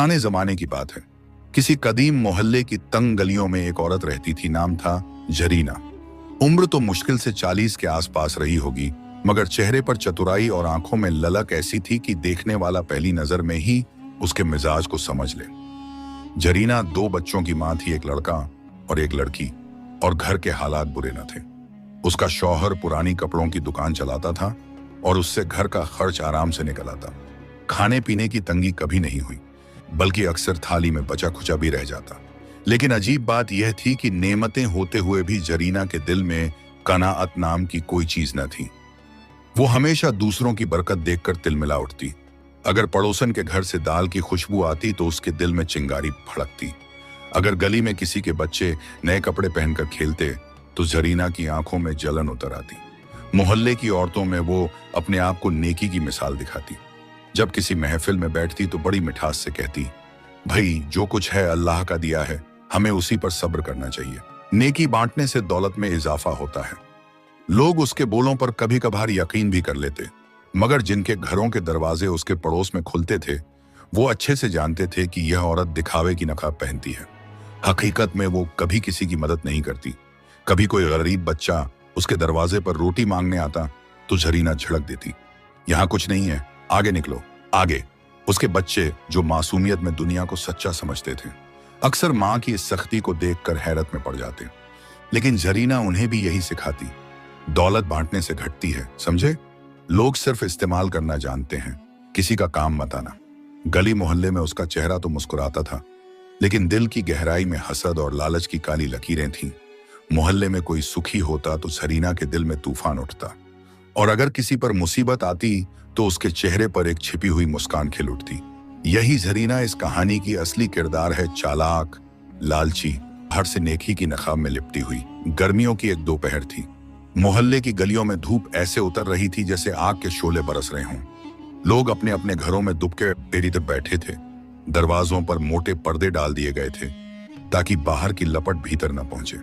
पुराने जमाने की बात है। किसी कदीम मोहल्ले की तंग गलियों में एक औरत रहती थी। नाम था जरीना। उम्र तो मुश्किल से 40 के आसपास रही होगी, मगर चेहरे पर चतुराई और आंखों में ललक ऐसी थी कि देखने वाला पहली नजर में ही उसके मिजाज को समझ ले। जरीना 2 बच्चों की मां थी, एक लड़का और एक लड़की, और घर के हालात बुरे न थे। उसका शौहर पुरानी कपड़ों की दुकान चलाता था और उससे घर का खर्च आराम से निकल आता। खाने पीने की तंगी कभी नहीं हुई, बल्कि अक्सर थाली में बचा खुचा भी रह जाता। लेकिन अजीब बात यह थी कि नेमतें होते हुए भी जरीना के दिल में कनाअत नाम की कोई चीज न थी। वो हमेशा दूसरों की बरकत देखकर तिलमिला उठती। अगर पड़ोसन के घर से दाल की खुशबू आती तो उसके दिल में चिंगारी भड़कती। अगर गली में किसी के बच्चे नए कपड़े पहनकर खेलते तो जरीना की आंखों में जलन उतर आती। मोहल्ले की औरतों में वो अपने आप को नेकी की मिसाल दिखाती। जब किसी महफिल में बैठती तो बड़ी मिठास से कहती, भाई जो कुछ है अल्लाह का दिया है, हमें उसी पर सब्र करना चाहिए। नेकी बांटने से दौलत में इजाफा होता है। लोग उसके बोलों पर कभी कभार यकीन भी कर लेते, मगर जिनके घरों के दरवाजे उसके पड़ोस में खुलते थे वो अच्छे से जानते थे कि यह औरत दिखावे की नकाब पहनती है। हकीकत में वो कभी किसी की मदद नहीं करती। कभी कोई गरीब बच्चा उसके दरवाजे पर रोटी मांगने आता तो जरीना झड़क देती, यहाँ कुछ नहीं है, आगे निकलो, आगे। उसके बच्चे जो मासूमियत में दुनिया को सच्चा समझते थे, अक्सर माँ की इस सख्ती को देखकर हैरत में पड़ जाते। लेकिन जरीना उन्हें भी यही सिखाती, दौलत बांटने से घटती है, समझे? लोग सिर्फ इस्तेमाल करना जानते हैं, किसी का काम मत आना। गली मोहल्ले में उसका चेहरा तो मुस्कुराता था, लेकिन दिल की गहराई में हसद और लालच की काली लकीरें थीं। मोहल्ले में कोई सुखी होता तो जरीना के दिल में तूफान उठता, और अगर किसी पर मुसीबत आती तो उसके चेहरे पर एक छिपी हुई मुस्कान खिल उठती। यही जरीना इस कहानी की असली किरदार है, चालाक, लालची, हर से नेकी की नकाब में लिपटी हुई। गर्मियों की एक दोपहर थी। मोहल्ले की गलियों में धूप ऐसे उतर रही थी जैसे आग के शोले बरस रहे हों। लोग अपने अपने घरों में दुबके पेड़ी तक बैठे थे। दरवाजों पर मोटे पर्दे डाल दिए गए थे ताकि बाहर की लपट भीतर न पहुंचे।